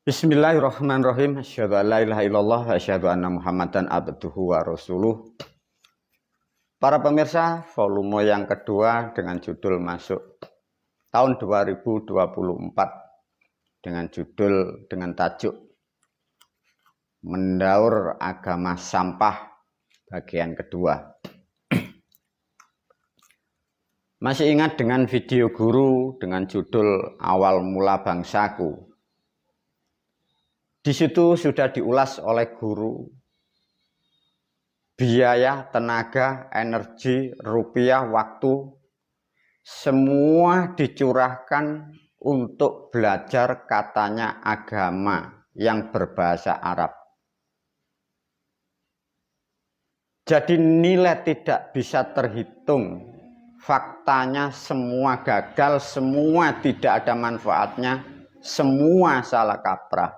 Bismillahirrahmanirrahim. Asyhadu an la ilaha illallah wa asyhadu anna Muhammadan abduhu wa rasuluh. Para pemirsa, volume yang kedua dengan judul masuk tahun 2024 dengan tajuk Mendaur Agama Sampah bagian kedua. Masih ingat dengan video guru dengan judul Awal Mula Bangsaku? Di situ sudah diulas oleh guru biaya, tenaga, energi, rupiah, waktu, semua dicurahkan untuk belajar katanya agama yang berbahasa Arab. Jadi nilai tidak bisa terhitung, faktanya semua gagal, semua tidak ada manfaatnya, semua salah kaprah.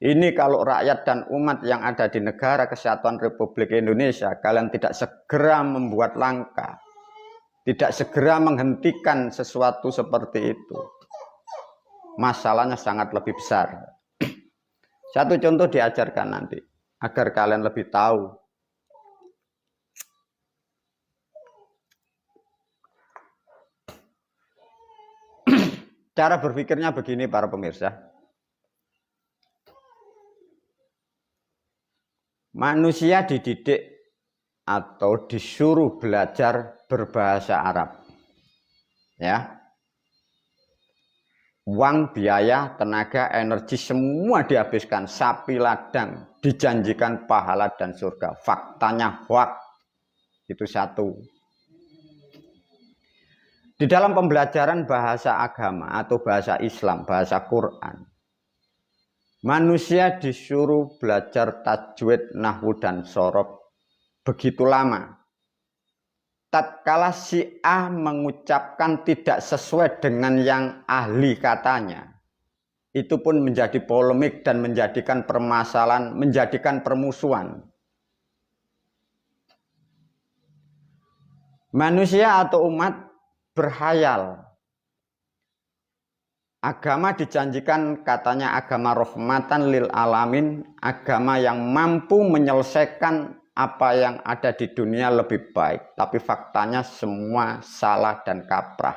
Ini kalau rakyat dan umat yang ada di negara kesatuan Republik Indonesia, kalian tidak segera membuat langkah, tidak segera menghentikan sesuatu seperti itu, masalahnya sangat lebih besar. Satu contoh diajarkan nanti, agar kalian lebih tahu. Cara berpikirnya begini para pemirsa. Manusia dididik atau disuruh belajar berbahasa Arab. Ya. Uang, biaya, tenaga, energi semua dihabiskan, sapi ladang, dijanjikan pahala dan surga. Faktanya hoax. Itu satu. Di dalam pembelajaran bahasa agama atau bahasa Islam, bahasa Quran, manusia disuruh belajar tajwid, nahwu, dan shorof begitu lama. Tatkala si A mengucapkan tidak sesuai dengan yang ahli katanya, itu pun menjadi polemik dan menjadikan permasalahan, menjadikan permusuhan. Manusia atau umat berhayal. Agama dijanjikan katanya agama rahmatan lil alamin, agama yang mampu menyelesaikan apa yang ada di dunia lebih baik, tapi faktanya semua salah dan kaprah.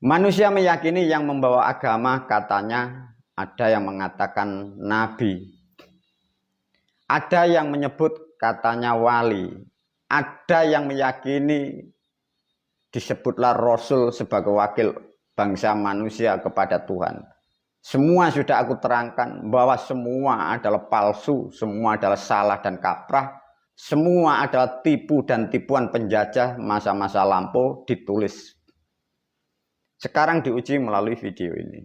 Manusia meyakini yang membawa agama katanya ada yang mengatakan nabi, ada yang menyebut katanya wali, ada yang meyakini disebutlah Rasul sebagai wakil bangsa manusia kepada Tuhan. Semua sudah aku terangkan bahwa semua adalah palsu, semua adalah salah dan kaprah, semua adalah tipu dan tipuan penjajah masa-masa lampau ditulis. Sekarang diuji melalui video ini.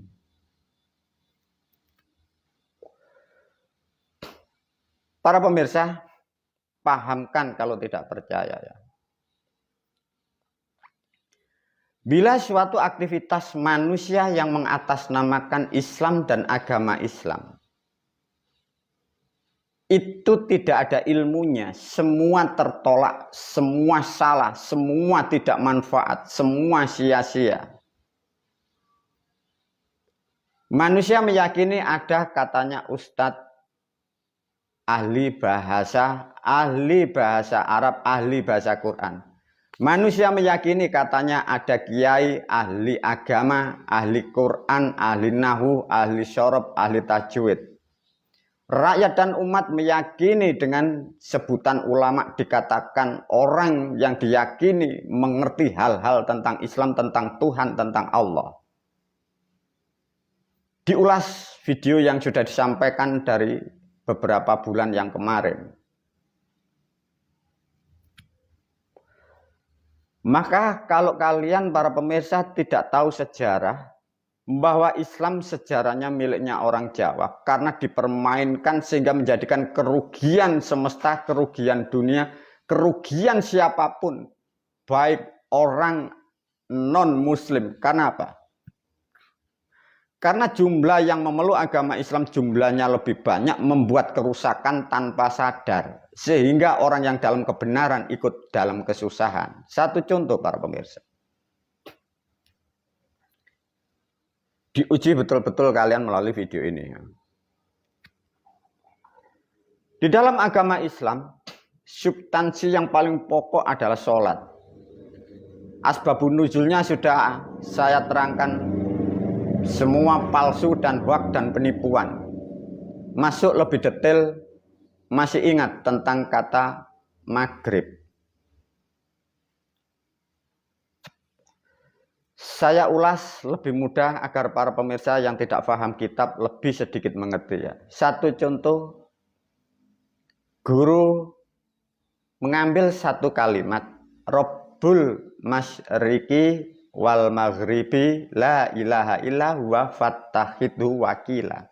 Para pemirsa, pahamkan kalau tidak percaya ya. Bila suatu aktivitas manusia yang mengatasnamakan Islam dan agama Islam itu tidak ada ilmunya, semua tertolak, semua salah, semua tidak manfaat, semua sia-sia. Manusia meyakini ada katanya ustadz, ahli bahasa Arab, ahli bahasa Quran. Manusia meyakini katanya ada kiai, ahli agama, ahli Quran, ahli nahwu, ahli syarab, ahli tajwid. Rakyat dan umat meyakini dengan sebutan ulama dikatakan orang yang diyakini mengerti hal-hal tentang Islam, tentang Tuhan, tentang Allah. Diulas video yang sudah disampaikan dari beberapa bulan yang kemarin. Maka kalau kalian para pemirsa tidak tahu sejarah, bahwa Islam sejarahnya miliknya orang Jawa, karena dipermainkan sehingga menjadikan kerugian semesta, kerugian dunia, kerugian siapapun, baik orang non-muslim. Karena apa? Karena jumlah yang memeluk agama Islam jumlahnya lebih banyak, membuat kerusakan tanpa sadar. Sehingga orang yang dalam kebenaran ikut dalam kesusahan. Satu contoh para pemirsa. Diuji betul-betul kalian melalui video ini. Di dalam agama Islam, substansi yang paling pokok adalah sholat. Asbabun nuzulnya sudah saya terangkan, semua palsu dan hoak dan penipuan. Masuk lebih detail, masih ingat tentang kata maghrib. Saya ulas lebih mudah agar para pemirsa yang tidak paham kitab lebih sedikit mengerti ya. Satu contoh, guru mengambil satu kalimat, Rabbul masyriqi wal maghribi la ilaha illa huwa fattakhidhu wakila.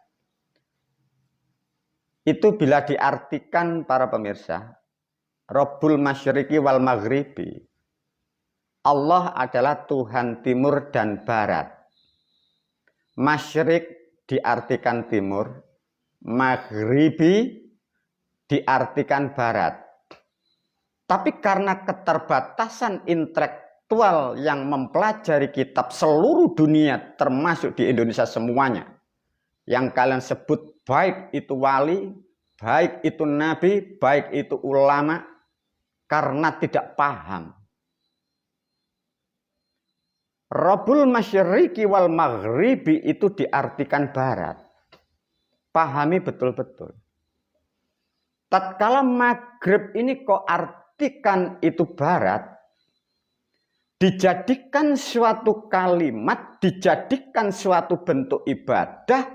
Itu bila diartikan para pemirsa, Rabbul masyriqi wal maghribi, Allah adalah Tuhan timur dan barat. Masyrik diartikan timur, maghribi diartikan barat. Tapi karena keterbatasan intelektual yang mempelajari kitab seluruh dunia, termasuk di Indonesia semuanya, yang kalian sebut baik itu wali, baik itu nabi, baik itu ulama, karena tidak paham. Rabbul masyriqi wal maghribi itu diartikan barat. Pahami betul-betul. Tatkala maghrib ini kok artikan itu barat, dijadikan suatu kalimat, dijadikan suatu bentuk ibadah,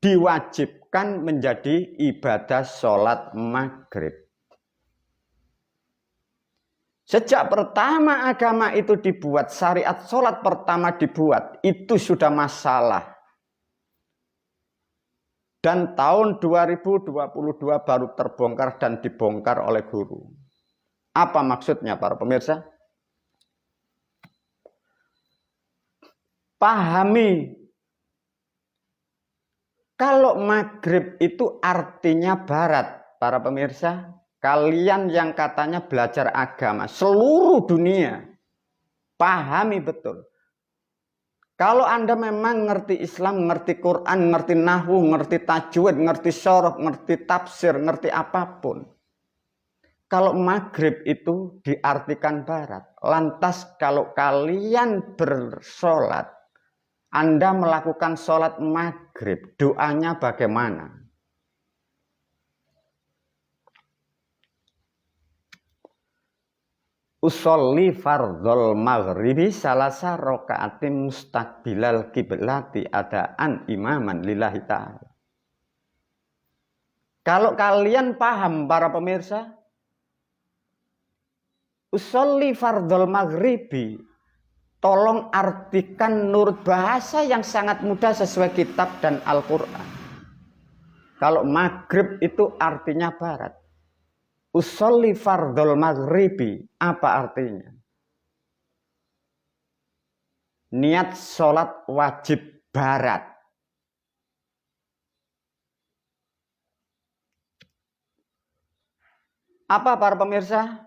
diwajibkan menjadi ibadah sholat maghrib. Sejak pertama agama itu dibuat, syariat sholat pertama dibuat, itu sudah masalah. Dan tahun 2022 baru terbongkar dan dibongkar oleh guru. Apa maksudnya para pemirsa? Pahami, kalau maghrib itu artinya barat, para pemirsa. Kalian yang katanya belajar agama seluruh dunia, pahami betul. Kalau Anda memang ngerti Islam, ngerti Quran, ngerti nahwu, ngerti tajwid, ngerti syarah, ngerti tafsir, ngerti apapun. Kalau maghrib itu diartikan barat. Lantas kalau kalian bersolat, Anda melakukan sholat maghrib, doanya bagaimana? Usolli fardhol maghribi salasa rokaatim mustaqbilal kiblati adaan imaman lillahi ta'ala. Kalau kalian paham para pemirsa, usolli fardhol maghribi, tolong artikan menurut bahasa yang sangat mudah sesuai kitab dan Al-Quran. Kalau maghrib itu artinya barat. Usolli fardhol maghribi, apa artinya? Niat sholat wajib barat. Apa para pemirsa?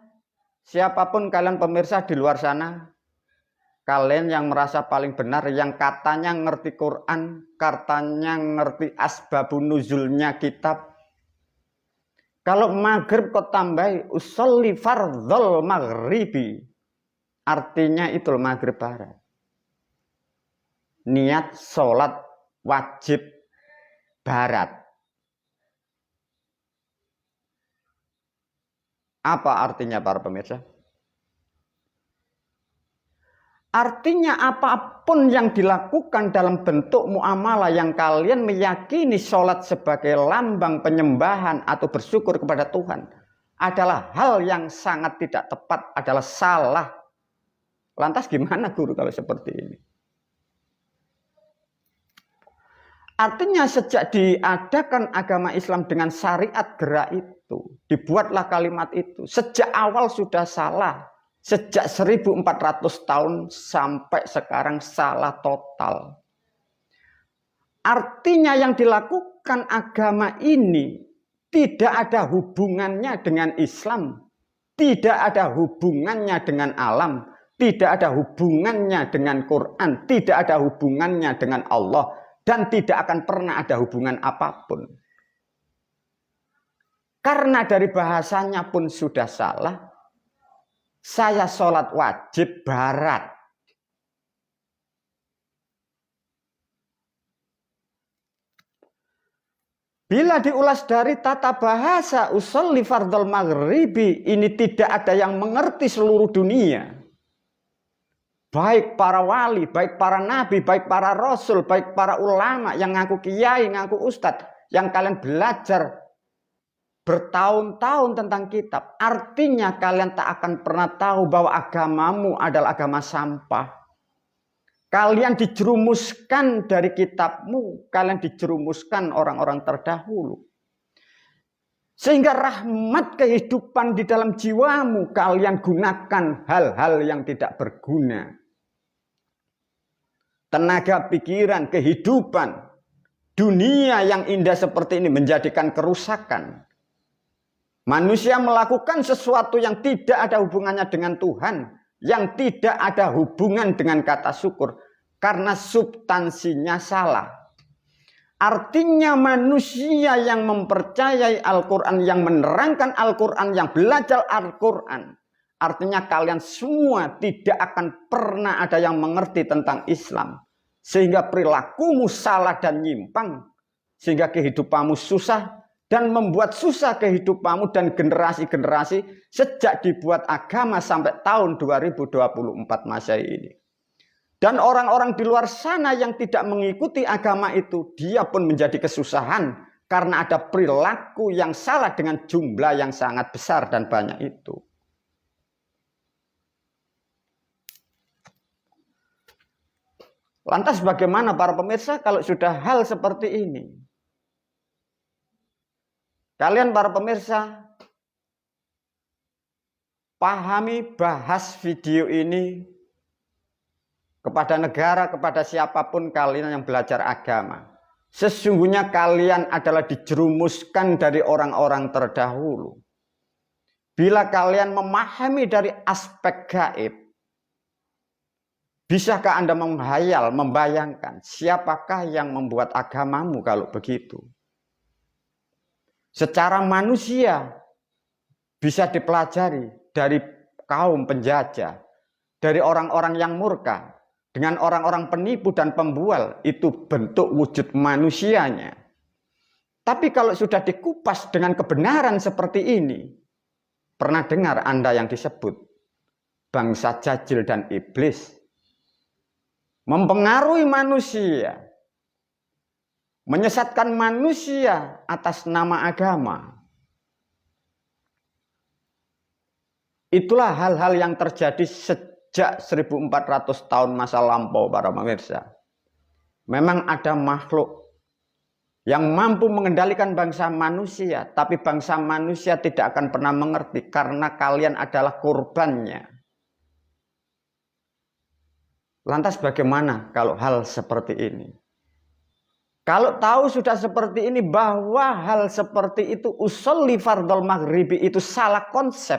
Siapapun kalian pemirsa di luar sana, kalian yang merasa paling benar, yang katanya ngerti Quran, katanya ngerti asbabun nuzulnya kitab, kalau maghrib kau tambahi usolli fardhol maghribi, artinya itu maghrib barat. Niat sholat wajib barat. Apa artinya para pemirsa? Artinya apapun yang dilakukan dalam bentuk muamalah yang kalian meyakini sholat sebagai lambang penyembahan atau bersyukur kepada Tuhan adalah hal yang sangat tidak tepat, adalah salah. Lantas gimana guru kalau seperti ini? Artinya sejak diadakan agama Islam dengan syariat gerak itu, dibuatlah kalimat itu, sejak awal sudah salah. Sejak 1400 tahun sampai sekarang salah total. Artinya yang dilakukan agama ini tidak ada hubungannya dengan Islam. Tidak ada hubungannya dengan alam. tidak ada hubungannya dengan Quran, tidak ada hubungannya dengan Allah, dan tidak akan pernah ada hubungan apapun. Karena dari bahasanya pun sudah salah, saya sholat wajib barat. Bila diulas dari tata bahasa usolli fardhol maghribi, ini tidak ada yang mengerti seluruh dunia. Baik para wali, baik para nabi, baik para rasul, baik para ulama yang ngaku kiai, ngaku ustadz, yang kalian belajar bertahun-tahun tentang kitab. Artinya kalian tak akan pernah tahu bahwa agamamu adalah agama sampah. Kalian dijerumuskan dari kitabmu, kalian dijerumuskan orang-orang terdahulu. Sehingga rahmat kehidupan di dalam jiwamu kalian gunakan hal-hal yang tidak berguna. Tenaga pikiran, kehidupan, dunia yang indah seperti ini menjadikan kerusakan. Manusia melakukan sesuatu yang tidak ada hubungannya dengan Tuhan, yang tidak ada hubungan dengan kata syukur, karena substansinya salah. Artinya manusia yang mempercayai Al-Quran, yang menerangkan Al-Quran, yang belajar Al-Quran, artinya kalian semua tidak akan pernah ada yang mengerti tentang Islam. Sehingga perilakumu salah dan nyimpang, sehingga kehidupanmu susah, dan membuat susah kehidupanmu dan generasi-generasi sejak dibuat agama sampai tahun 2024 Masehi ini. Dan orang-orang di luar sana yang tidak mengikuti agama itu, dia pun menjadi kesusahan karena ada perilaku yang salah dengan jumlah yang sangat besar dan banyak itu. Lantas bagaimana para pemirsa kalau sudah hal seperti ini? Kalian para pemirsa, pahami, bahas video ini kepada negara, kepada siapapun kalian yang belajar agama. Sesungguhnya kalian adalah dijerumuskan dari orang-orang terdahulu. Bila kalian memahami dari aspek gaib, bisakah Anda menghayal, membayangkan siapakah yang membuat agamamu kalau begitu? Secara manusia bisa dipelajari dari kaum penjajah, dari orang-orang yang murka, dengan orang-orang penipu dan pembual, itu bentuk wujud manusianya. Tapi kalau sudah dikupas dengan kebenaran seperti ini, pernah dengar Anda yang disebut bangsa jajil dan iblis? Mempengaruhi manusia, menyesatkan manusia atas nama agama. Itulah hal-hal yang terjadi sejak 1400 tahun masa lampau para pemirsa. Memang ada makhluk yang mampu mengendalikan bangsa manusia, tapi bangsa manusia tidak akan pernah mengerti karena kalian adalah korbannya. Lantas bagaimana kalau hal seperti ini? Kalau tahu sudah seperti ini bahwa hal seperti itu usolli fardhol maghribi itu salah konsep.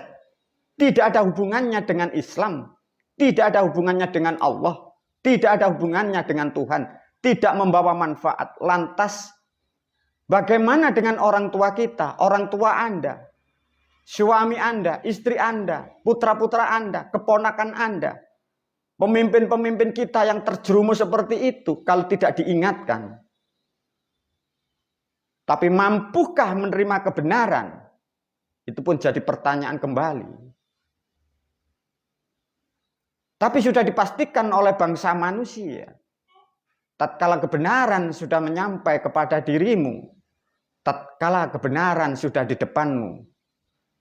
Tidak ada hubungannya dengan Islam. Tidak ada hubungannya dengan Allah. Tidak ada hubungannya dengan Tuhan. Tidak membawa manfaat. Lantas bagaimana dengan orang tua kita, orang tua Anda, suami Anda, istri Anda, putra-putra Anda, keponakan Anda, pemimpin-pemimpin kita yang terjerumus seperti itu kalau tidak diingatkan? Tapi mampukah menerima kebenaran? Itu pun jadi pertanyaan kembali. Tapi sudah dipastikan oleh bangsa manusia, tatkala kebenaran sudah menyampai kepada dirimu, tatkala kebenaran sudah di depanmu,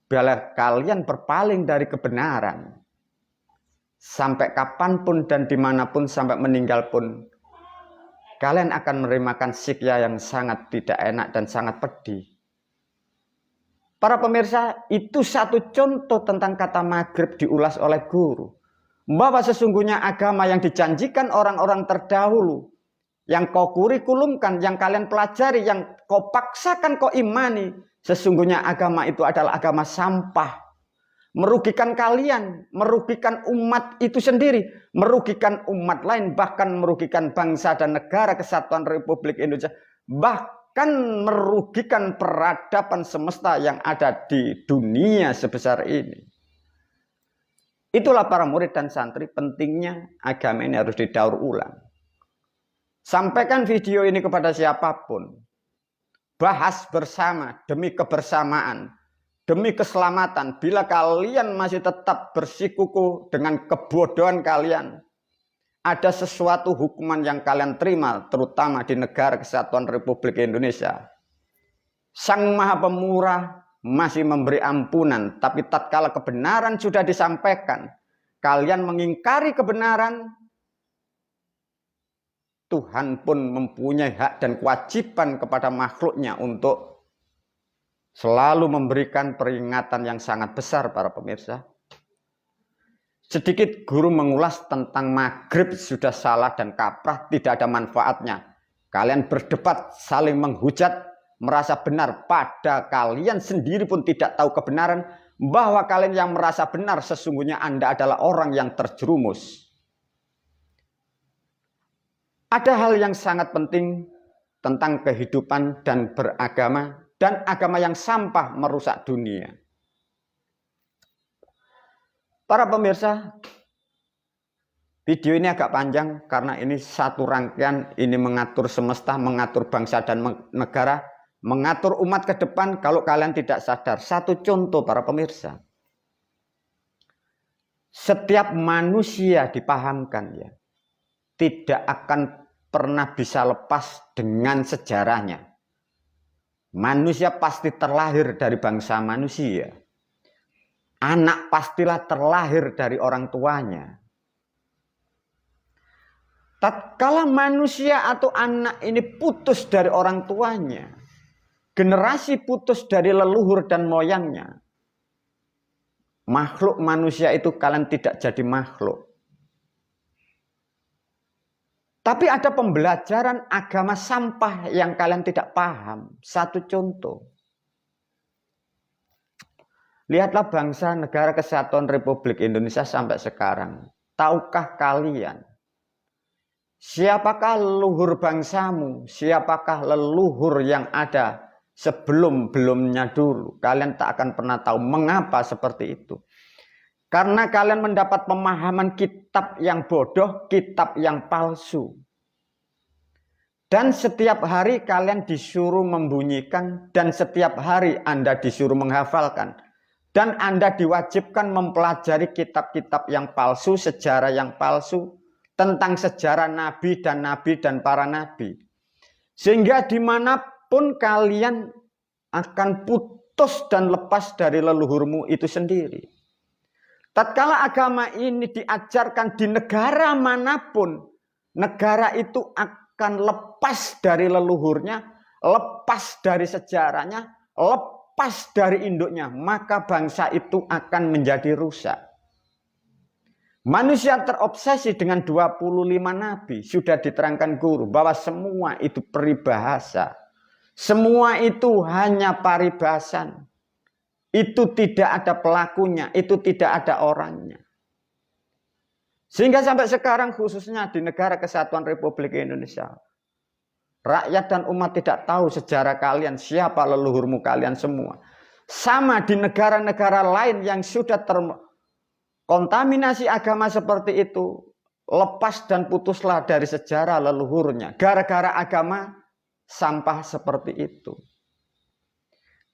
bila kalian berpaling dari kebenaran, sampai kapanpun dan dimanapun sampai meninggal pun, kalian akan menerimakan siksa yang sangat tidak enak dan sangat pedih. Para pemirsa, itu satu contoh tentang kata maghrib diulas oleh guru. Bahwa sesungguhnya agama yang dijanjikan orang-orang terdahulu, yang kau kurikulumkan, yang kalian pelajari, yang kau paksakan, kau imani, sesungguhnya agama itu adalah agama sampah. merugikan kalian, merugikan umat itu sendiri, merugikan umat lain, bahkan merugikan bangsa dan negara kesatuan Republik Indonesia, bahkan merugikan peradaban semesta yang ada di dunia sebesar ini. Itulah para murid dan santri, pentingnya agama ini harus didaur ulang. Sampaikan video ini kepada siapapun. Bahas bersama demi kebersamaan, demi keselamatan. Bila kalian masih tetap bersikukuh dengan kebodohan kalian, ada sesuatu hukuman yang kalian terima, terutama di negara kesatuan Republik Indonesia. Sang Maha Pemurah masih memberi ampunan, tapi tatkala kebenaran sudah disampaikan, kalian mengingkari kebenaran, Tuhan pun mempunyai hak dan kewajiban kepada makhluknya untuk selalu memberikan peringatan yang sangat besar para pemirsa. Sedikit guru mengulas tentang maghrib sudah salah dan kaprah, tidak ada manfaatnya. Kalian berdebat, saling menghujat, merasa benar, pada kalian sendiri pun tidak tahu kebenaran, bahwa kalian yang merasa benar sesungguhnya Anda adalah orang yang terjerumus. Ada hal yang sangat penting tentang kehidupan dan beragama, dan agama yang sampah merusak dunia. Para pemirsa, video ini agak panjang karena ini satu rangkaian, ini mengatur semesta, mengatur bangsa dan negara, mengatur umat ke depan. Kalau kalian tidak sadar, satu contoh para pemirsa, setiap manusia dipahamkan ya, tidak akan pernah bisa lepas dengan sejarahnya. Manusia pasti terlahir dari bangsa manusia. Anak pastilah terlahir dari orang tuanya. Tatkala manusia atau anak ini putus dari orang tuanya, generasi putus dari leluhur dan moyangnya, makhluk manusia itu kalian tidak jadi makhluk. Tapi ada pembelajaran agama sampah yang kalian tidak paham. Satu contoh. Lihatlah bangsa negara kesatuan Republik Indonesia sampai sekarang. Tahukah kalian siapakah leluhur bangsamu? Siapakah leluhur yang ada sebelum-belumnya dulu? Kalian tak akan pernah tahu. Mengapa seperti itu? Karena kalian mendapat pemahaman kitab yang bodoh, kitab yang palsu. Dan setiap hari kalian disuruh membunyikan, dan setiap hari Anda disuruh menghafalkan. Dan Anda diwajibkan mempelajari kitab-kitab yang palsu, sejarah yang palsu, tentang sejarah nabi dan para nabi. Sehingga dimanapun kalian akan putus dan lepas dari leluhurmu itu sendiri. Tatkala agama ini diajarkan di negara manapun, negara itu akan lepas dari leluhurnya, lepas dari sejarahnya, lepas dari induknya, maka bangsa itu akan menjadi rusak. Manusia terobsesi dengan 25 nabi, sudah diterangkan guru bahwa semua itu peribahasa. Semua itu hanya paribasan. Itu tidak ada pelakunya, itu tidak ada orangnya. Sehingga sampai sekarang khususnya di negara kesatuan Republik Indonesia, rakyat dan umat tidak tahu sejarah kalian, siapa leluhurmu kalian semua. Sama di negara-negara lain yang sudah terkontaminasi agama seperti itu, lepas dan putuslah dari sejarah leluhurnya. Gara-gara agama sampah seperti itu.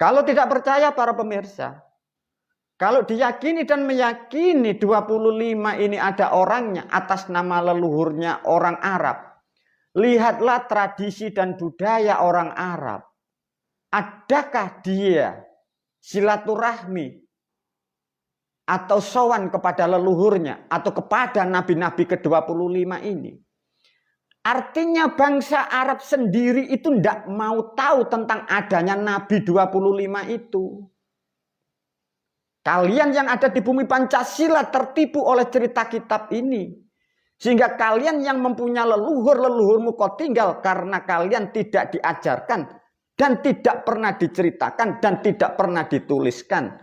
Kalau tidak percaya para pemirsa, kalau diyakini dan meyakini 25 ini ada orangnya atas nama leluhurnya orang Arab, lihatlah tradisi dan budaya orang Arab. Adakah dia silaturahmi atau sowan kepada leluhurnya atau kepada nabi-nabi ke-25 ini? Artinya bangsa Arab sendiri itu tidak mau tahu tentang adanya Nabi 25 itu. Kalian yang ada di bumi Pancasila tertipu oleh cerita kitab ini. Sehingga kalian yang mempunyai leluhur-leluhurmu kau tinggal karena kalian tidak diajarkan dan tidak pernah diceritakan dan tidak pernah dituliskan.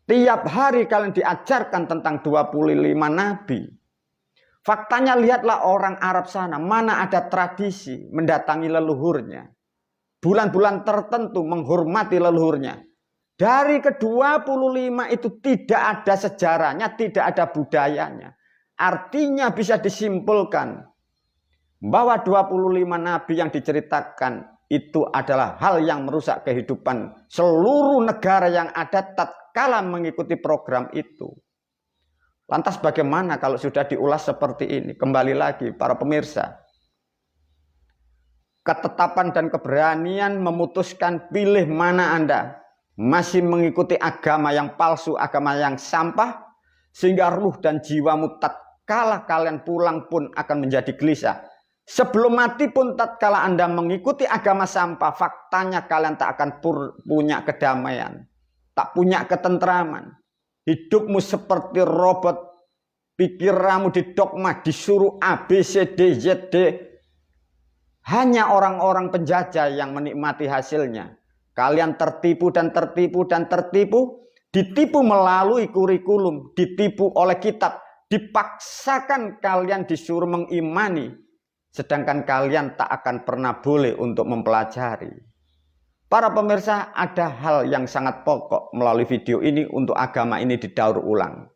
Tiap hari kalian diajarkan tentang 25 nabi. Faktanya lihatlah orang Arab sana, mana ada tradisi mendatangi leluhurnya. Bulan-bulan tertentu menghormati leluhurnya. Dari ke-25 itu tidak ada sejarahnya, tidak ada budayanya. Artinya bisa disimpulkan bahwa 25 nabi yang diceritakan itu adalah hal yang merusak kehidupan seluruh negara yang ada tatkala mengikuti program itu. Lantas bagaimana kalau sudah diulas seperti ini? Kembali lagi para pemirsa. Ketetapan dan keberanian memutuskan pilih mana Anda. Masih mengikuti agama yang palsu, agama yang sampah, sehingga ruh dan jiwamu tatkala kalian pulang pun akan menjadi gelisah. Sebelum mati pun tatkala Anda mengikuti agama sampah, faktanya kalian tak akan punya kedamaian, tak punya ketentraman. Hidupmu seperti robot, pikiranmu didogma, disuruh A, B, C, D, Z, D. Hanya orang-orang penjajah yang menikmati hasilnya. Kalian tertipu dan tertipu dan tertipu, ditipu melalui kurikulum, ditipu oleh kitab, dipaksakan kalian disuruh mengimani. Sedangkan kalian tak akan pernah boleh untuk mempelajari. Para pemirsa, ada hal yang sangat pokok melalui video ini untuk agama ini didaur ulang.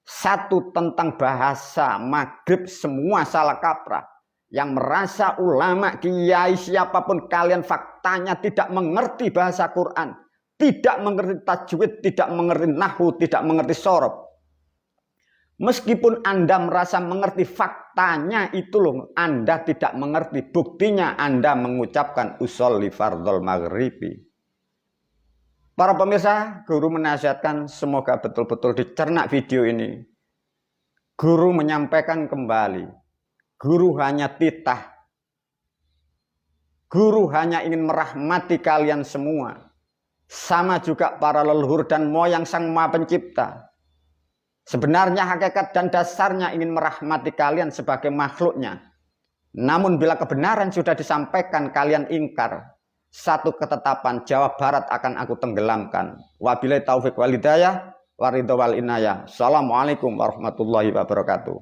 Satu, tentang bahasa Maghrib semua salah kaprah. Yang merasa ulama, kiai, siapapun kalian faktanya tidak mengerti bahasa Quran. Tidak mengerti tajwid, tidak mengerti nahwu, tidak mengerti sorob. Meskipun Anda merasa mengerti, faktanya itu loh, Anda tidak mengerti. Buktinya Anda mengucapkan usolli fardhol maghribi. Para pemirsa, guru menasihatkan semoga betul-betul dicerna video ini. Guru menyampaikan kembali, guru hanya titah. Guru hanya ingin merahmati kalian semua. Sama juga para leluhur dan moyang Sang Maha Pencipta. Sebenarnya hakikat dan dasarnya ingin merahmati kalian sebagai makhluknya. Namun bila kebenaran sudah disampaikan kalian ingkar, satu ketetapan Jawa Barat akan aku tenggelamkan. Wabillahi taufiq wal hidayah, waridho wal inayah. Assalamualaikum warahmatullahi wabarakatuh.